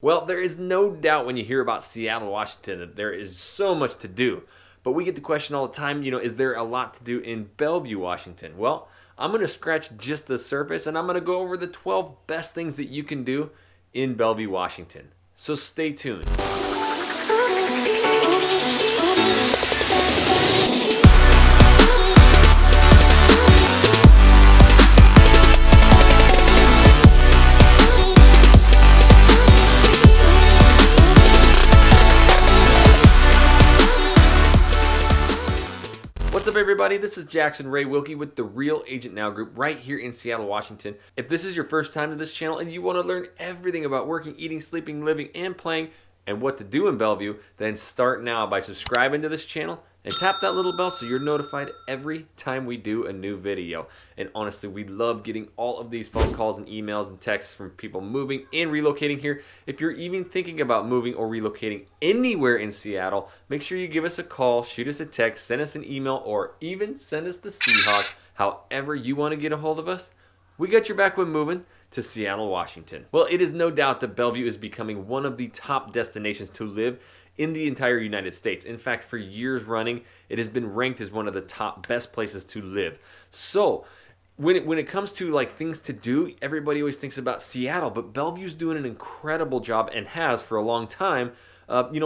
Well, there is no doubt when you hear about Seattle, Washington, that there is so much to do. But we get the question all the time, is there a lot to do in Bellevue, Washington? Well, I'm going to scratch just the surface and I'm going to go over the 12 best things that you can do in Bellevue, Washington. So stay tuned. What's up, everybody? This is Jackson Ray Wilkey with the Real Agent Now Group right here in Seattle, Washington. If this is your first time to this channel and you want to learn everything about working, eating, sleeping, living, and playing, and what to do in Bellevue, then start now by subscribing to this channel and tap that little bell so you're notified every time we do a new video. And honestly, we love getting all of these phone calls and emails and texts from people moving and relocating here. If you're even thinking about moving or relocating anywhere in Seattle, make sure you give us a call, shoot us a text, send us an email, or even send us the Seahawk. However you want to get a hold of us, we got your back when moving to Seattle, Washington. Well, it is no doubt that Bellevue is becoming one of the top destinations to live in the entire United States. In fact, for years running, it has been ranked as one of the top best places to live. So, when it comes to like things to do, everybody always thinks about Seattle, but Bellevue's doing an incredible job and has for a long time,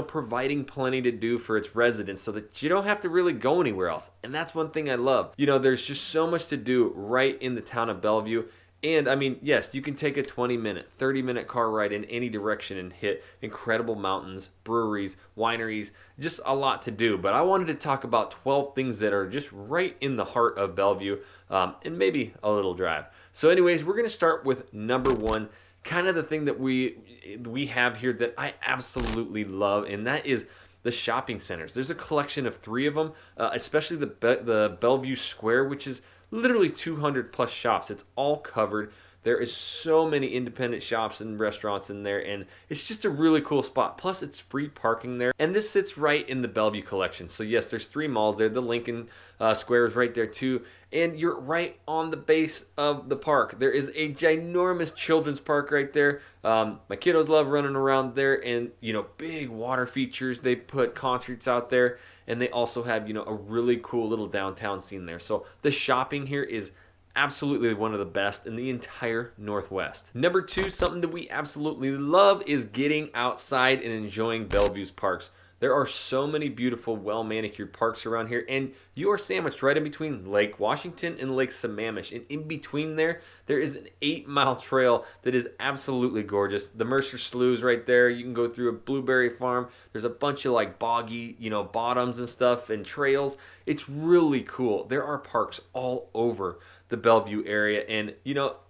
providing plenty to do for its residents so that you don't have to really go anywhere else. And that's one thing I love. There's just so much to do right in the town of Bellevue. And I mean, yes, you can take a 20-minute, 30-minute car ride in any direction and hit incredible mountains, breweries, wineries, just a lot to do. But I wanted to talk about 12 things that are just right in the heart of Bellevue, and maybe a little drive. So anyways, we're going to start with number one, kind of the thing that we have here that I absolutely love, and that is the shopping centers. There's a collection of 3 of them, especially the Bellevue Square, which is literally 200 plus shops. It's all covered. There is so many independent shops and restaurants in there, and it's just a really cool spot. Plus, it's free parking there, and this sits right in the Bellevue collection. So yes, there's 3 malls there. The Lincoln Square is right there too, and you're right on the base of the park. There is a ginormous children's park right there. My kiddos love running around there, and big water features. They put concerts out there, and they also have a really cool little downtown scene there. So the shopping here is absolutely one of the best in the entire Northwest. Number 2, something that we absolutely love is getting outside and enjoying Bellevue's parks. There are so many beautiful, well-manicured parks around here, and you are sandwiched right in between Lake Washington and Lake Sammamish. And in between there is an 8-mile trail that is absolutely gorgeous. The Mercer Sloughs right there. You can go through a blueberry farm. There's a bunch of like boggy, bottoms and stuff and trails. It's really cool. There are parks all over the Bellevue area, and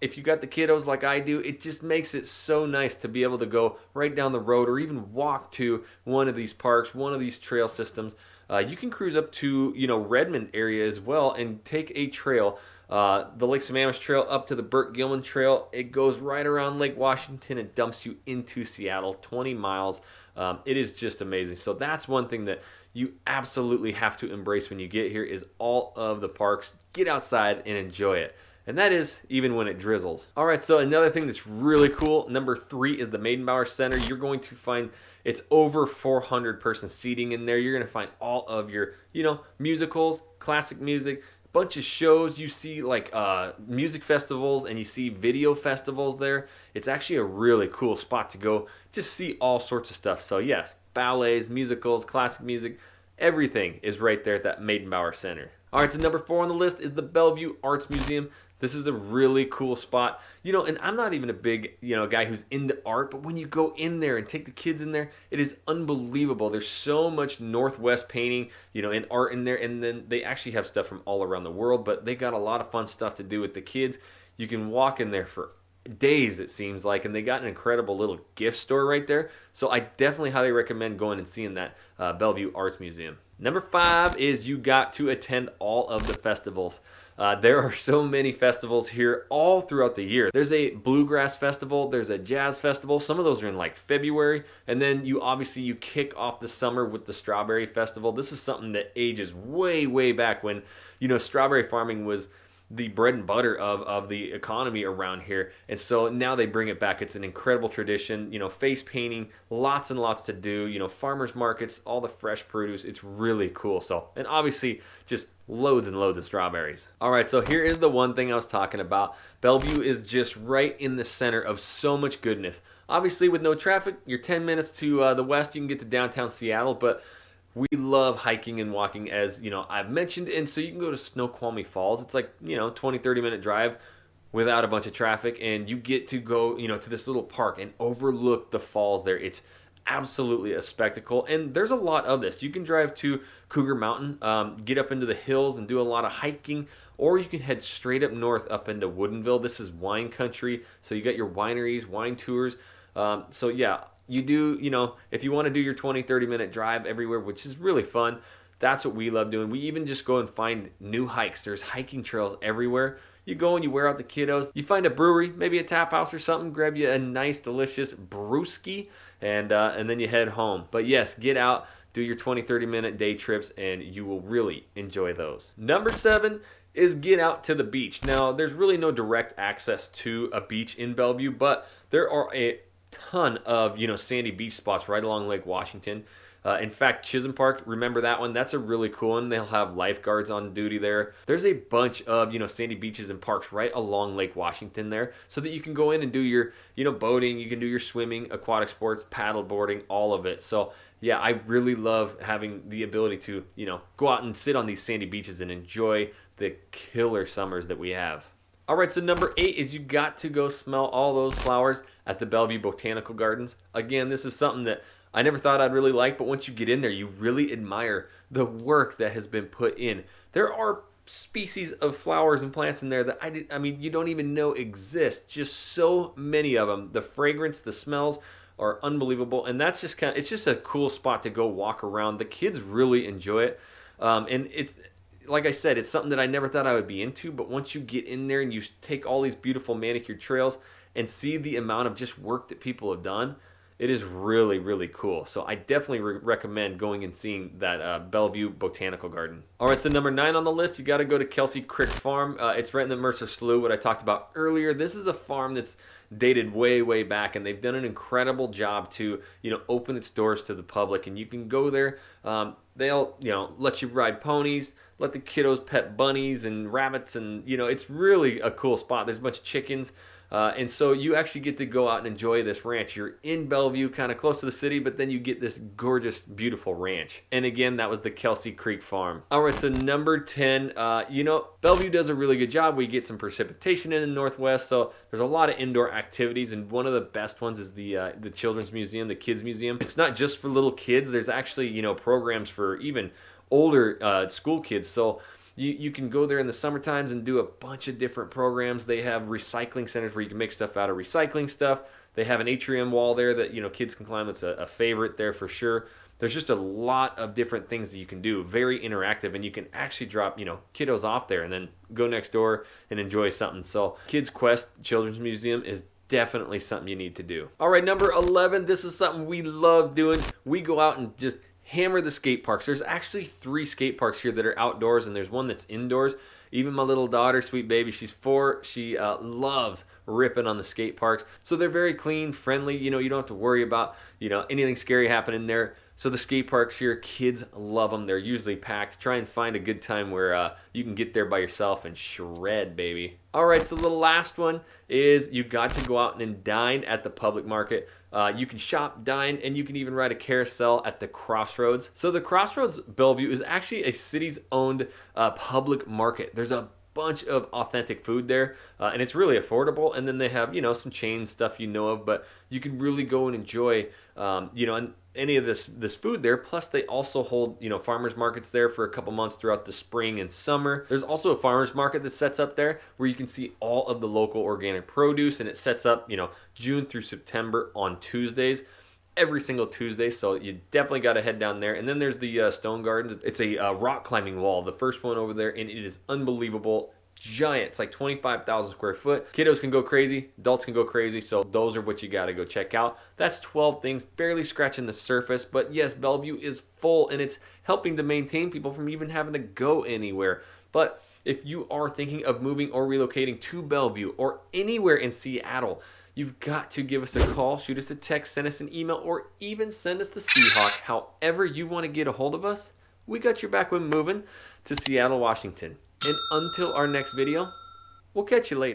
if you got the kiddos like I do, it just makes it so nice to be able to go right down the road or even walk to one of these parks, one of these trail systems. You can cruise up to Redmond area as well and take a trail, the Lake Sammamish Trail up to the Burt Gilman Trail. It goes right around Lake Washington and dumps you into Seattle, 20 miles. It is just amazing. So that's one thing that you absolutely have to embrace when you get here is all of the parks. Get outside and enjoy it. And that is even when it drizzles. All right, so another thing that's really cool, number 3 is the Bauer Center. You're going to find it's over 400 person seating in there. You're going to find all of your, musicals, classic music, bunch of shows. You see like music festivals and you see video festivals there. It's actually a really cool spot to go just see all sorts of stuff. So yes, ballets, musicals, classic music, everything is right there at that Bauer Center. All right, so number 4 on the list is the Bellevue Arts Museum. This is a really cool spot. And I'm not even a big, guy who's into art, but when you go in there and take the kids in there, it is unbelievable. There's so much Northwest painting, and art in there, and then they actually have stuff from all around the world, but they got a lot of fun stuff to do with the kids. You can walk in there for days, it seems like, and they got an incredible little gift store right there. So I definitely highly recommend going and seeing that Bellevue Arts Museum. Number 5 is you got to attend all of the festivals. There are so many festivals here all throughout the year. There's a bluegrass festival, there's a jazz festival. Some of those are in like February, and then you kick off the summer with the strawberry festival. This is something that ages way back when strawberry farming was the bread and butter of the economy around here. And so now they bring it back. It's an incredible tradition. Face painting, lots and lots to do. Farmers markets, all the fresh produce. It's really cool. So, and obviously just loads and loads of strawberries. All right, so here is the one thing I was talking about. Bellevue is just right in the center of so much goodness. Obviously, with no traffic, you're 10 minutes to the west. You can get to downtown Seattle, but we love hiking and walking, as I've mentioned, and so you can go to Snoqualmie Falls. It's like 20-30 minute drive without a bunch of traffic, and you get to go to this little park and overlook the falls there. It's absolutely a spectacle, and there's a lot of this. You can drive to Cougar Mountain, get up into the hills and do a lot of hiking, or you can head straight up north up into Woodinville. This is wine country, so you got your wineries, wine tours. So yeah, you do, if you want to do your 20-30 minute drive everywhere, which is really fun, that's what we love doing. We even just go and find new hikes. There's hiking trails everywhere. You go and you wear out the kiddos. You find a brewery, maybe a tap house or something, grab you a nice, delicious brewski, and then you head home. But yes, get out, do your 20-30 minute day trips, and you will really enjoy those. Number 7 is get out to the beach. Now, there's really no direct access to a beach in Bellevue, but there are a ton of sandy beach spots right along Lake Washington. In fact, Chisholm Park, remember that one? That's a really cool one. They'll have lifeguards on duty there. There's a bunch of sandy beaches and parks right along Lake Washington there, so that you can go in and do your boating, you can do your swimming, aquatic sports, paddle boarding, all of it. So yeah, I really love having the ability to go out and sit on these sandy beaches and enjoy the killer summers that we have. All right, so number 8 is you got to go smell all those flowers at the Bellevue Botanical Gardens. Again, this is something that I never thought I'd really like, but once you get in there, you really admire the work that has been put in. There are species of flowers and plants in there that I mean, you don't even know exist. Just so many of them. The fragrance, the smells are unbelievable, and that's just it's just a cool spot to go walk around. The kids really enjoy it, and it's, like I said, it's something that I never thought I would be into, but once you get in there and you take all these beautiful manicured trails and see the amount of just work that people have done, it is really, really cool. So I definitely recommend going and seeing that Bellevue Botanical Garden. All right, so number 9 on the list, you got to go to Kelsey Creek Farm. It's right in the Mercer Slough, what I talked about earlier. This is a farm that's dated way, way back, and they've done an incredible job to, open its doors to the public. And you can go there. They'll, let you ride ponies, let the kiddos pet bunnies and rabbits, and, it's really a cool spot. There's a bunch of chickens. And so you actually get to go out and enjoy this ranch. You're in Bellevue, kind of close to the city, but then you get this gorgeous, beautiful ranch. And again, that was the Kelsey Creek Farm. All right, so number 10, Bellevue does a really good job. We get some precipitation in the northwest, so there's a lot of indoor activities, and one of the best ones is the Children's Museum, the Kids Museum. It's not just for little kids. There's actually, programs for even older school kids. So you can go there in the summer times and do a bunch of different programs. They have recycling centers where you can make stuff out of recycling stuff. They have an atrium wall there that kids can climb. It's a favorite there for sure. There's just a lot of different things that you can do. Very interactive, and you can actually drop kiddos off there and then go next door and enjoy something. So Kids Quest Children's Museum is definitely something you need to do. All right, number 11. This is something we love doing. We go out and just hammer the skate parks. There's actually 3 skate parks here that are outdoors, and there's one that's indoors. Even my little daughter, sweet baby, she's 4, she loves ripping on the skate parks. So they're very clean, friendly. You don't have to worry about anything scary happening there. So the skate parks here, kids love them. They're usually packed. Try and find a good time where you can get there by yourself and shred, baby. All right, so the last one is you got to go out and dine at the public market. You can shop, dine, and you can even ride a carousel at the Crossroads. So the Crossroads Bellevue is actually a city's owned public market. There's a bunch of authentic food there, and it's really affordable. And then they have some chain stuff of, but you can really go and enjoy and any of this food there. Plus they also hold farmers markets there for a couple months throughout the spring and summer. There's also a farmers market that sets up there where you can see all of the local organic produce, and it sets up June through September on Tuesdays, every single Tuesday. So you definitely got to head down there. And then there's the Stone Gardens. It's a rock climbing wall, the first one over there, and it is unbelievable. Giant. It's like 25,000 square foot. Kiddos can go crazy, adults can go crazy, so those are what you got to go check out. That's 12 things, barely scratching the surface, but yes, Bellevue is full, and it's helping to maintain people from even having to go anywhere. But If you are thinking of moving or relocating to Bellevue or anywhere in Seattle, you've got to give us a call, shoot us a text, send us an email, or even send us the Seahawk. However you want to get a hold of us, we got your back when moving to Seattle, Washington. And until our next video, we'll catch you later.